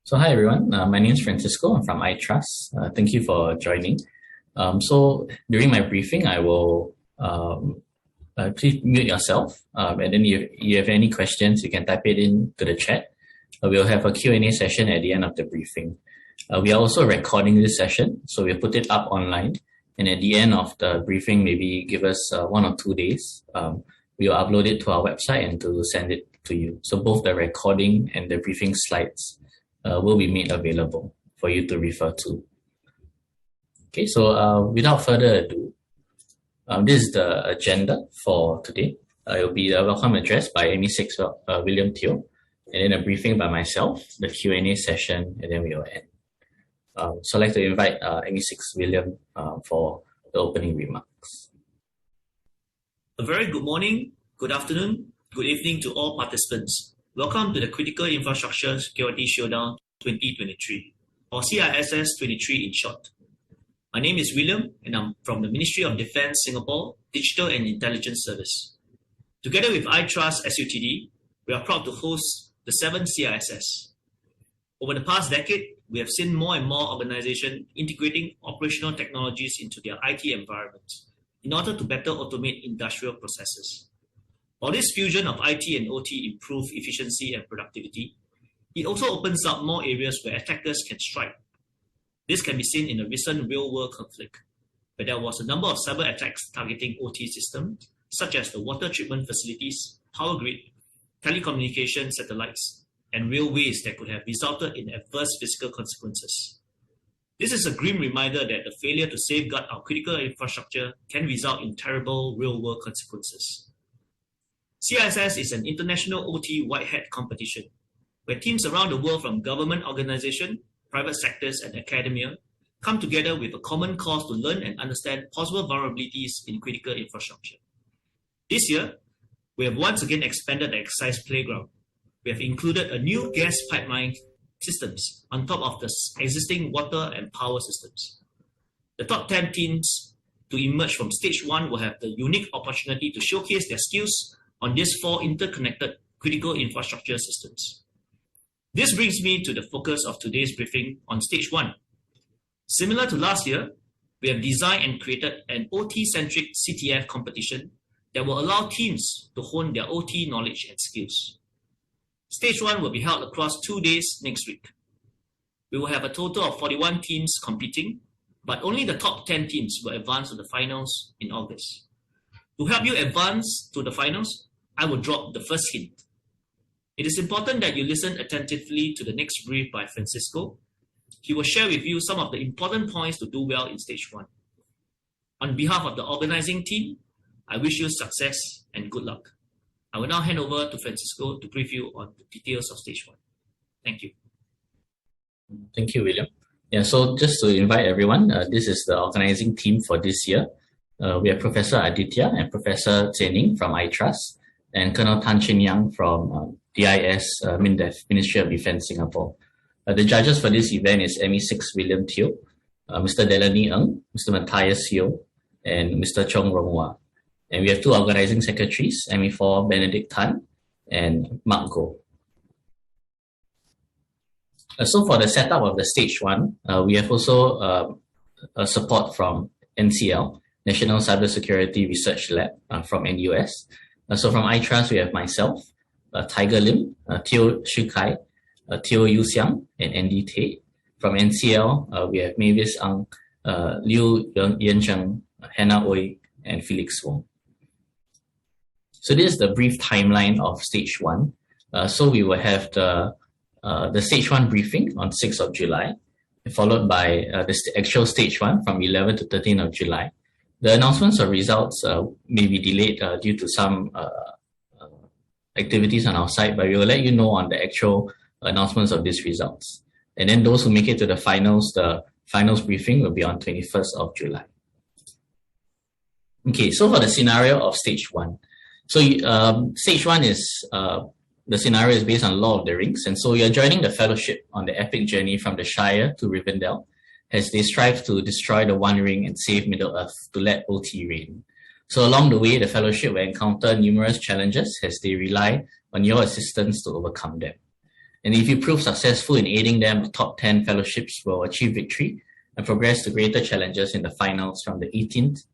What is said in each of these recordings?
So hi everyone, my name is Francisco. I'm from iTrust. Thank you for joining. So during my briefing, I will please mute yourself, and then if you have any questions, you can type it into the chat. We'll have a Q&A session at the end of the briefing. We are also recording this session, so we'll put it up online. And at the end of the briefing, maybe give us 1 or 2 days. We'll upload it to our website and to send it to you. So both the recording and the briefing slides will be made available for you to refer to. Okay, so without further ado, this is the agenda for today. It will be a welcome address by ME6 William Teo, and then a briefing by myself, the Q&A session, and then we will end. So I'd like to invite ME6 William for the opening remarks. A very good morning, good afternoon, good evening to all participants. Welcome to the Critical Infrastructure Security Showdown 2023, or CISS 23 in short. My name is William, and I'm from the Ministry of Defence Singapore Digital and Intelligence Service. Together with iTrust SUTD, we are proud to host the 7th CISS. Over the past decade, we have seen more and more organizations integrating operational technologies into their IT environments in order to better automate industrial processes. While this fusion of IT and OT improve efficiency and productivity, it also opens up more areas where attackers can strike. This can be seen in a recent real-world conflict, where there was a number of cyber attacks targeting OT systems, such as the water treatment facilities, power grid, telecommunication satellites, and railways that could have resulted in adverse physical consequences. This is a grim reminder that the failure to safeguard our critical infrastructure can result in terrible real-world consequences. CISS is an international OT white hat competition where teams around the world from government organizations, private sectors, and academia come together with a common cause to learn and understand possible vulnerabilities in critical infrastructure. This year, we have once again expanded the exercise playground. We have included a new gas pipeline systems on top of the existing water and power systems. The top 10 teams to emerge from stage 1 will have the unique opportunity to showcase their skills on these 4 interconnected critical infrastructure systems. This brings me to the focus of today's briefing on stage 1. Similar to last year, we have designed and created an OT-centric CTF competition that will allow teams to hone their OT knowledge and skills. Stage 1 will be held across 2 days next week. We will have a total of 41 teams competing, but only the top 10 teams will advance to the finals in August. To help you advance to the finals, I will drop the first hint. It is important that you listen attentively to the next brief by Francisco. He will share with you some of the important points to do well in stage 1. On behalf of the organizing team, I wish you success and good luck. I will now hand over to Francisco to brief you on the details of stage 1. Thank you. Thank you, William. Yeah, so just to invite everyone, this is the organizing team for this year. We have Professor Aditya and Professor Zening from iTrust, and Colonel Tan Chin Yang from DIS, MINDEF, Ministry of Defence Singapore. The judges for this event is ME6 William Teo, Mr. Delaney Ng, Mr. Matthias Yeo, and Mr. Chong Rongwa. And we have 2 organizing secretaries, ME4 Benedict Tan and Mark Goh. So for the setup of the stage 1, we have also support from NCL, National Cybersecurity Research Lab from NUS. So from iTrust, we have myself, Tiger Lim, Teo Shu Kai, Teo Yu Xiang, and Andy Tay. From NCL, we have Mavis Ang, Liu Yen Zheng, Hannah Oi, and Felix Wong. So this is the brief timeline of stage 1. So we will have the stage 1 briefing on 6th of July, followed by the actual stage 1 from 11th to 13th of July. The announcements of results may be delayed due to some activities on our side, but we will let you know on the actual announcements of these results. And then those who make it to the finals briefing will be on 21st of July. Okay, so for the scenario of stage 1. So stage 1 is, the scenario is based on Lord of the Rings, and so you're joining the fellowship on the epic journey from the Shire to Rivendell, as they strive to destroy the One Ring and save Middle-earth to let OT reign. So along the way, the Fellowship will encounter numerous challenges as they rely on your assistance to overcome them. And if you prove successful in aiding them, the top 10 fellowships will achieve victory and progress to greater challenges in the finals from the 18th,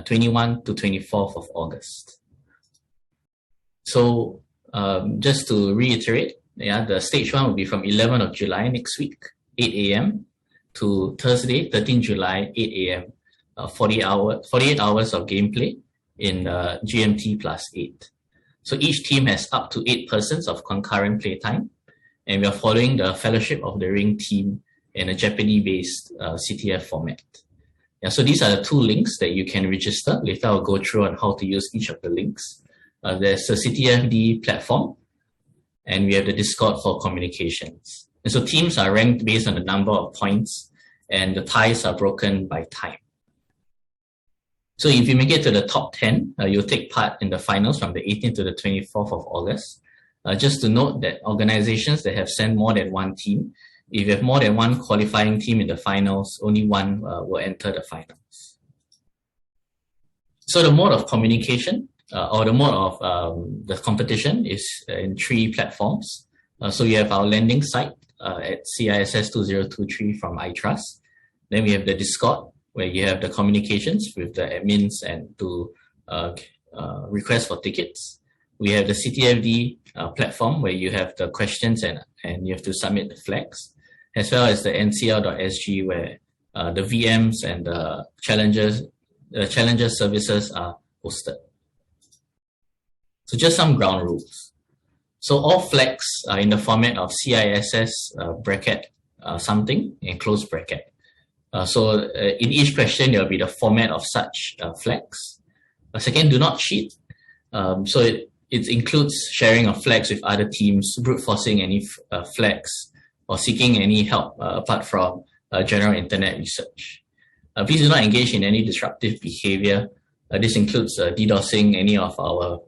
21 to 24th of August. So just to reiterate, the stage 1 will be from 11th of July next week, 8 a.m. to Thursday, 13th July, 8 a.m. 48 hours of gameplay in GMT plus 8. So each team has up to 8 persons of concurrent playtime, and we are following the Fellowship of the Ring team in a Jeopardy-based CTF format. So these are the 2 links that you can register. Later I'll go through on how to use each of the links. There's the CTF.D Platform, and we have the Discord for communications. And so teams are ranked based on the number of points, and the ties are broken by time. So if you make it to the top 10, you'll take part in the finals from the 18th to the 24th of August. Just to note that organizations that have sent more than 1 team, if you have more than 1 qualifying team in the finals, only 1 will enter the finals. So the mode of communication, or the mode of the competition is in 3 platforms. So you have our landing site at CISS 2023 from iTrust. Then we have the Discord, where you have the communications with the admins and to request for tickets. We have the CTF.D platform, where you have the questions and you have to submit the flags, as well as the ncl.sg, where the VMs and the challenger services are hosted. So just some ground rules. So all flags are in the format of CISS bracket something and close bracket. So in each question, there will be the format of such flags. Second, do not cheat. So it includes sharing of flags with other teams, brute forcing any flags, or seeking any help apart from general internet research. Please do not engage in any disruptive behavior. This includes DDoSing any of our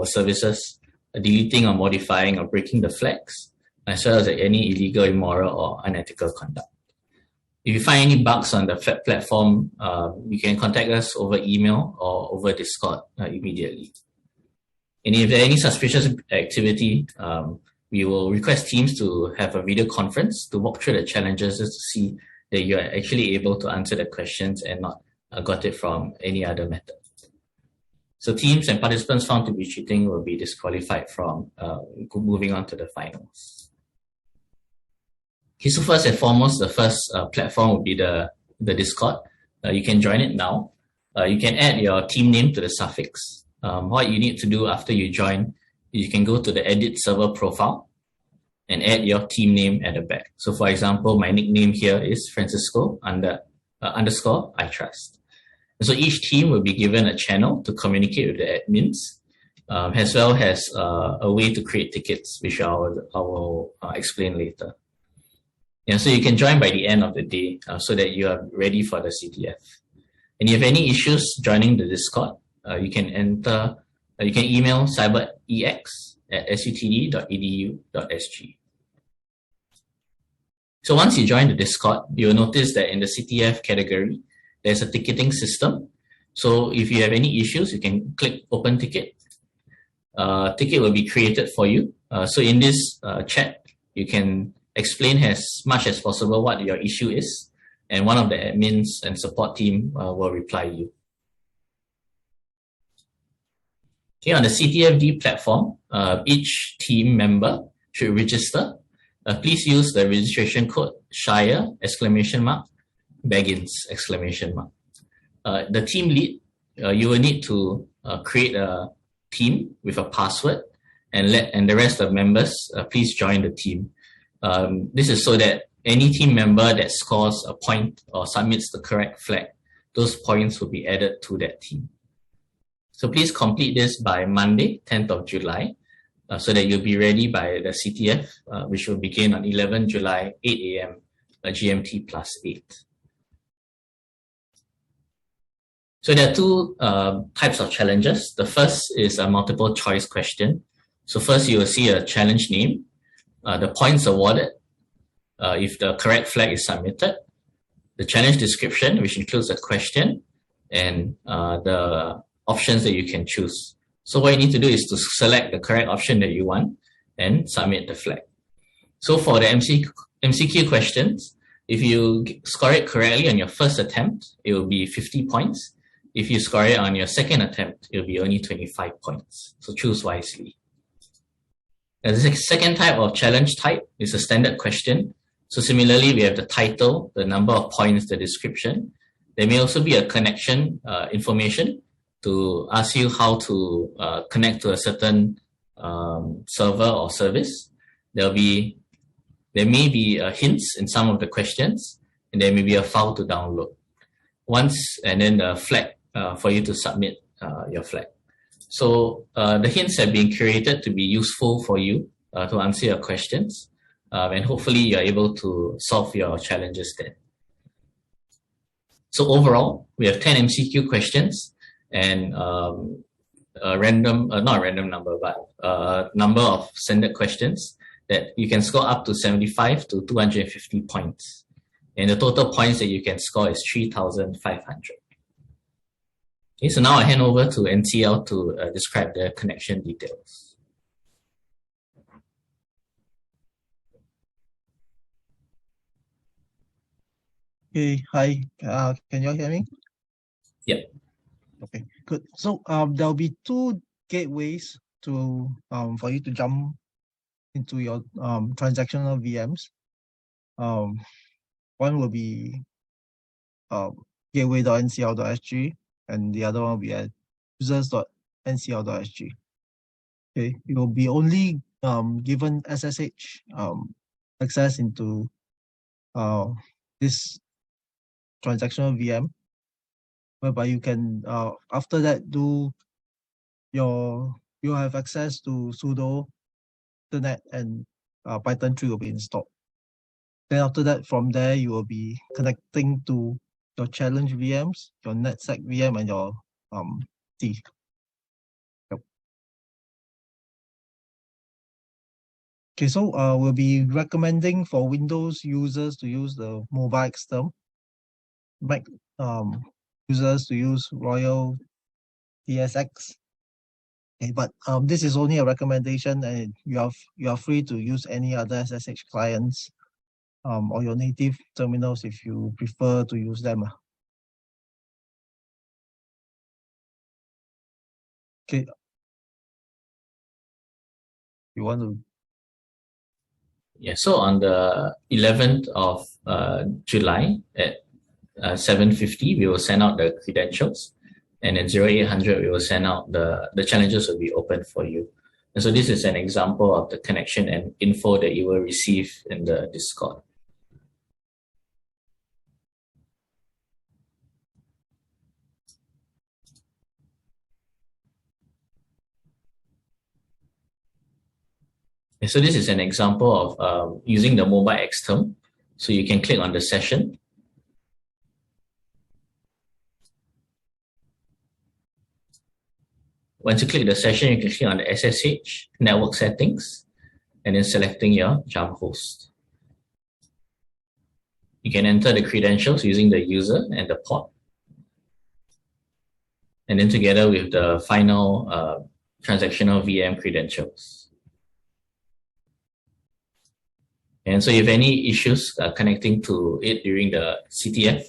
services, deleting or modifying or breaking the flags, as well as any illegal, immoral, or unethical conduct. If you find any bugs on the platform, you can contact us over email or over Discord immediately. And if there is any suspicious activity, we will request teams to have a video conference to walk through the challenges just to see that you are actually able to answer the questions and not got it from any other method. So teams and participants found to be cheating will be disqualified from moving on to the finals. Okay, so first and foremost, the first platform will be the Discord. You can join it now. You can add your team name to the suffix. What you need to do after you join, you can go to the edit server profile and add your team name at the back. So for example, my nickname here is Francisco underscore iTrust. So each team will be given a channel to communicate with the admins, as well as a way to create tickets, which I will explain later. So you can join by the end of the day so that you are ready for the CTF. And if you have any issues joining the Discord, you can email cyberex@sutd.edu.sg. So once you join the Discord, you'll notice that in the CTF category, there's a ticketing system. So if you have any issues, you can click Open Ticket. Ticket will be created for you. So in this chat, you can explain as much as possible what your issue is, and one of the admins and support team will reply you. Okay, on the CTF.D platform, each team member should register. Please use the registration code Shire ! Baggins ! The team lead, you will need to create a team with a password and the rest of members please join the team. This is so that any team member that scores a point or submits the correct flag, those points will be added to that team. So please complete this by Monday, 10th of July, so that you'll be ready by the CTF, which will begin on 11th July, 8 a.m. GMT plus 8. So there are 2 types of challenges. The first is a multiple choice question. So first you will see a challenge name, the points awarded, if the correct flag is submitted, the challenge description, which includes a question, and the options that you can choose. So what you need to do is to select the correct option that you want and submit the flag. So for the MCQ questions, if you score it correctly on your first attempt, it will be 50 points. If you score it on your second attempt, it will be only 25 points. So choose wisely. The second type of challenge type is a standard question. So similarly, we have the title, the number of points, the description. There may also be a connection information to ask you how to connect to a certain server or service. There may be hints in some of the questions, and there may be a file to download. And then the flag for you to submit your flag. So the hints have been curated to be useful for you to answer your questions, and hopefully you're able to solve your challenges then. So overall, we have 10 MCQ questions and a random, not a random number, but a number of standard questions that you can score up to 75 to 250 points. And the total points that you can score is 3,500. Okay, so now I hand over to NCL to describe the connection details. Okay, hi. Can you all hear me? Yeah. Okay, good. So there'll be two gateways to for you to jump into your transactional VMs. One will be gateway.ncl.sg, and the other one will be at users.ncl.sg. Okay, you will be only given SSH access into this transactional VM, whereby you can after that you have access to sudo internet, and Python 3 will be installed. Then after that, from there you will be connecting to your challenge VMs, your NetSec VM, and your T. Yep. Okay, so we'll be recommending for Windows users to use the mobile Xterm, Mac users to use Royal TSX. Okay, but this is only a recommendation, and you are free to use any other SSH clients or your native terminals if you prefer to use them. Okay. You want to? Yeah, so on the 11th of July at 7:50, we will send out the credentials, and at 0800, we will send out the challenges will be open for you. And so this is an example of the connection and info that you will receive in the Discord. And so this is an example of using the mobile Xterm. So you can click on the session. Once you click the session, you can click on the SSH network settings and then selecting your jump host. You can enter the credentials using the user and the port. And then together with the final transactional VM credentials. And so if any issues connecting to it during the CTF,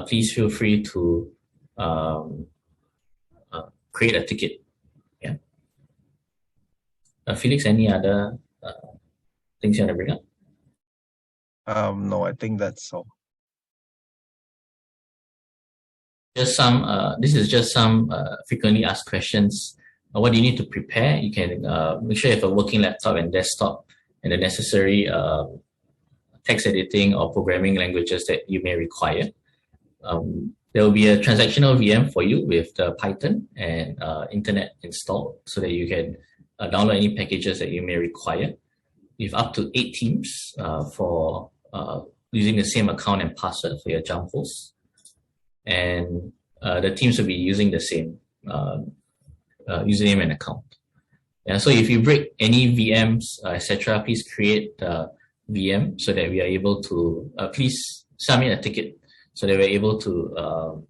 please feel free to create a ticket. Yeah. Felix, any other things you want to bring up? No, I think that's all. Just some. This is just some frequently asked questions. What do you need to prepare? You can make sure you have a working laptop and desktop, and the necessary text editing or programming languages that you may require. There will be a transactional VM for you with the Python and internet installed so that you can download any packages that you may require. We have up to 8 teams for using the same account and password for your jump host. And the teams will be using the same username and account. Yeah, so if you break any VMs, etc., please create the VM so that we are able to, please submit a ticket so that we're able to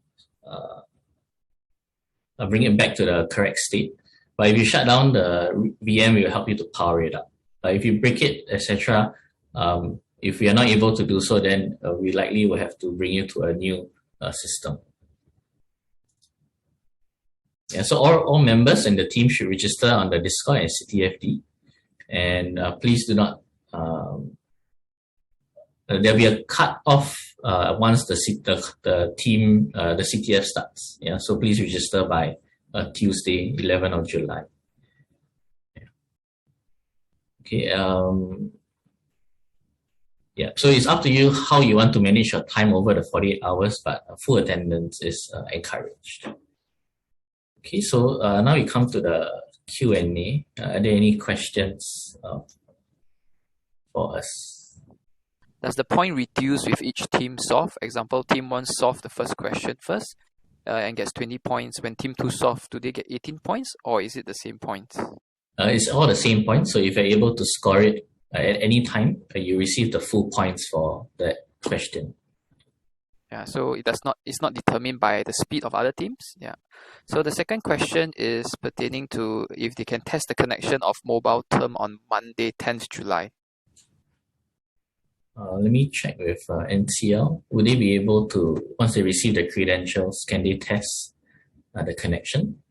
bring it back to the correct state. But if you shut down the VM, we will help you to power it up. if you break it, etc., if we are not able to do so, then we likely will have to bring you to a new system. Yeah, so all members in the team should register on the Discord and CTF.D, and please do not. There'll be a cut off once the team the CTF starts. Yeah, so please register by Tuesday, 11th of July. Okay. Yeah, so it's up to you how you want to manage your time over the 48 hours, but full attendance is encouraged. Okay, so now we come to the Q&A. Are there any questions for us? Does the point reduce with each team solve? Example, team 1 solve the first question first and gets 20 points. When team 2 solve, do they get 18 points, or is it the same points? It's all the same points. So if you're able to score it at any time, you receive the full points for that question. Yeah, so it's not determined by the speed of other teams. Yeah. So the second question is pertaining to if they can test the connection of mobile term on Monday, 10th July. Let me check with NCL. Would they be able to, once they receive the credentials, can they test the connection?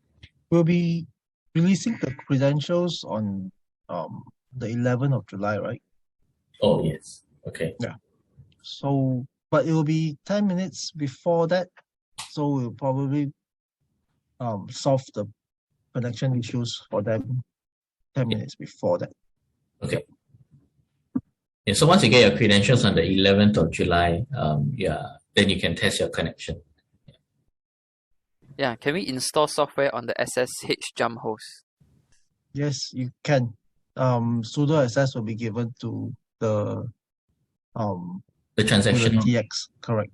We'll be releasing the credentials on the 11th of July, right? Oh, yes. Okay. Yeah. So, but it will be 10 minutes before that. So we'll probably solve the connection issues for them 10 minutes before that. Okay. Yeah, so once you get your credentials on the 11th of July, then you can test your connection. Yeah, can we install software on the SSH jump host? Yes, you can. Sudo access will be given to the transaction. To the TX, correct.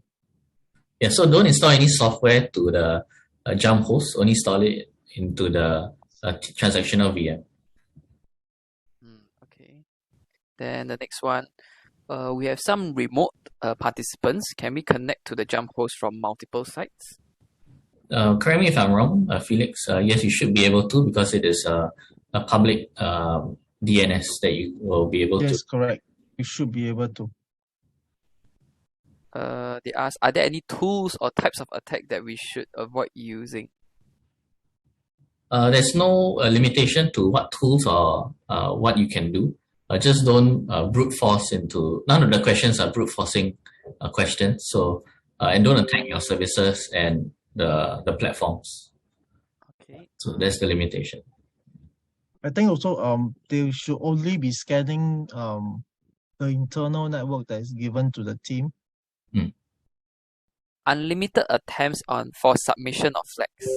Yeah, so don't install any software to the jump host, only install it into the transactional VM. Okay. Then the next one, we have some remote participants. Can we connect to the jump host from multiple sites? Correct me if I'm wrong, Felix. Yes, you should be able to, because it is a public DNS that you will be able to. Yes, correct. You should be able to. They ask, are there any tools or types of attack that we should avoid using? There's no limitation to what tools or what you can do. Just don't brute force into, none of the questions are brute forcing questions. So, and don't attack your services and the platforms. Okay. So that's the limitation. I think also they should only be scanning the internal network that is given to the team. Unlimited attempts for submission of flags.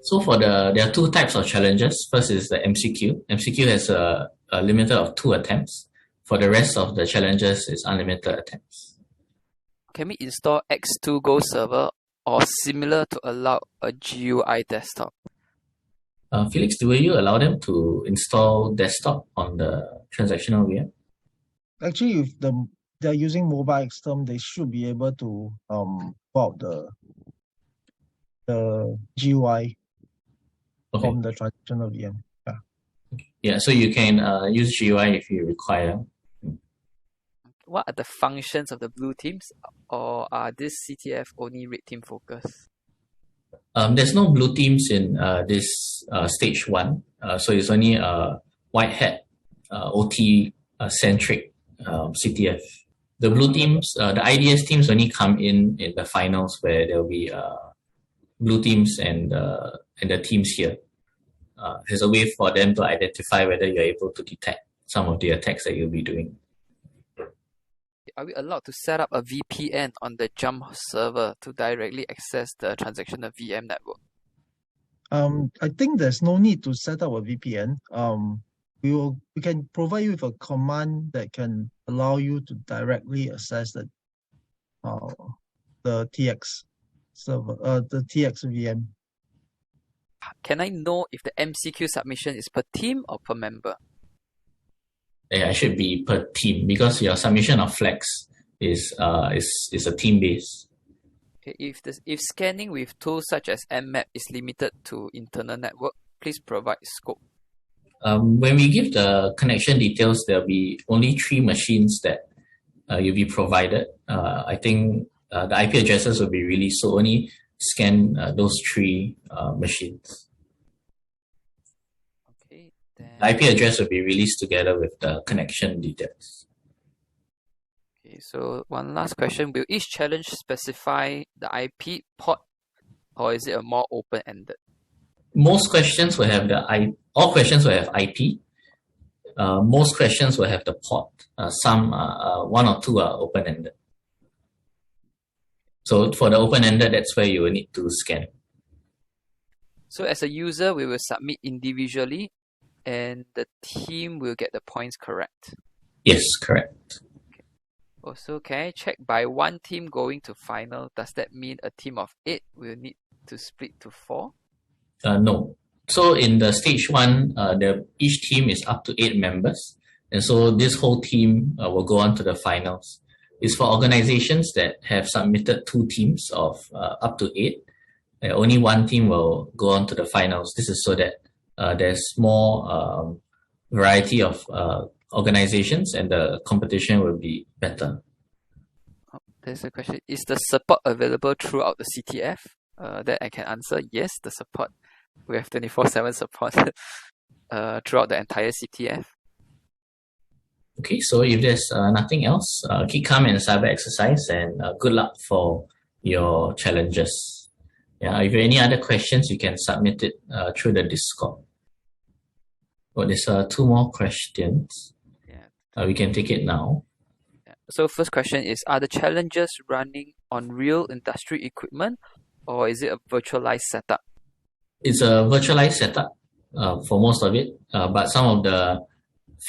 So there are two types of challenges. First is the MCQ. MCQ has a limit of 2 attempts. For the rest of the challenges, it's unlimited attempts. Can we install X2 Go server or similar to allow a GUI desktop? Felix, will you allow them to install desktop on the transactional VM? Actually, if they're using mobile XTerm, they should be able to pull out the GUI from the transactional VM. Yeah. Yeah, so you can use GUI if you require. What are the functions of the blue teams, or are this CTF only red team focused? There's no blue teams in this stage 1, so it's only white hat OT centric CTF. The blue teams, the IDS teams only come in the finals, where there will be blue teams and the teams here. There's a way for them to identify whether you're able to detect some of the attacks that you'll be doing. Are we allowed to set up a VPN on the jump server to directly access the transactional VM network? I think there's no need to set up a VPN. We can provide you with a command that can allow you to directly access the TX server, the TX VM. Can I know if the MCQ submission is per team or per member? Yeah, it should be per team, because your submission of flags is a team base. Okay, if scanning with tools such as Mmap is limited to internal network, please provide scope. When we give the connection details, there'll be only 3 machines that you'll be provided. I think the IP addresses will be released, so only scan those 3 machines. Okay, then. The IP address will be released together with the connection details. Okay, so one last question. Will each challenge specify the IP port, or is it a more open-ended? Most questions will have all questions will have IP. Most questions will have the port. Some, 1 or 2 are open-ended. So for the open-ended, that's where you will need to scan. So as a user, we will submit individually, and the team will get the points correct. Yes, correct. Okay. Also, can I check, by one team going to final, does that mean a team of 8 will need to split to 4? No. So in the stage 1, each team is up to 8 members. And so this whole team will go on to the finals. It's for organizations that have submitted 2 teams of up to 8. Only one team will go on to the finals. This is so that there's more variety of organizations and the competition will be better. There's a question. Is the support available throughout the CTF? That I can answer. Yes, the support. We have 24/7 support throughout the entire CTF. Okay, so if there's nothing else, keep calm and cyber exercise, and good luck for your challenges. Yeah, if you have any other questions, you can submit it through the Discord. Well, there's 2 more questions. Yeah. We can take it now. Yeah. So first question is, are the challenges running on real industry equipment, or is it a virtualized setup? It's a virtualized setup for most of it, but some of the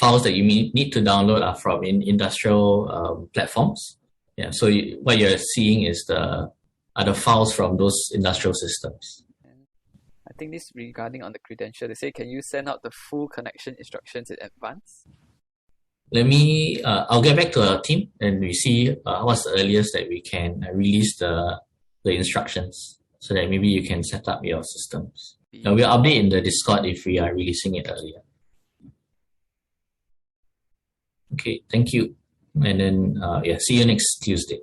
files that you need to download are from industrial platforms. Yeah, so what you're seeing is the files from those industrial systems. I think this regarding on the credential. They say, can you send out the full connection instructions in advance? I'll get back to our team and we see what's the earliest that we can release the instructions, so that maybe you can set up your systems. We'll update in the Discord if we are releasing it earlier. Okay, thank you. And then, see you next Tuesday.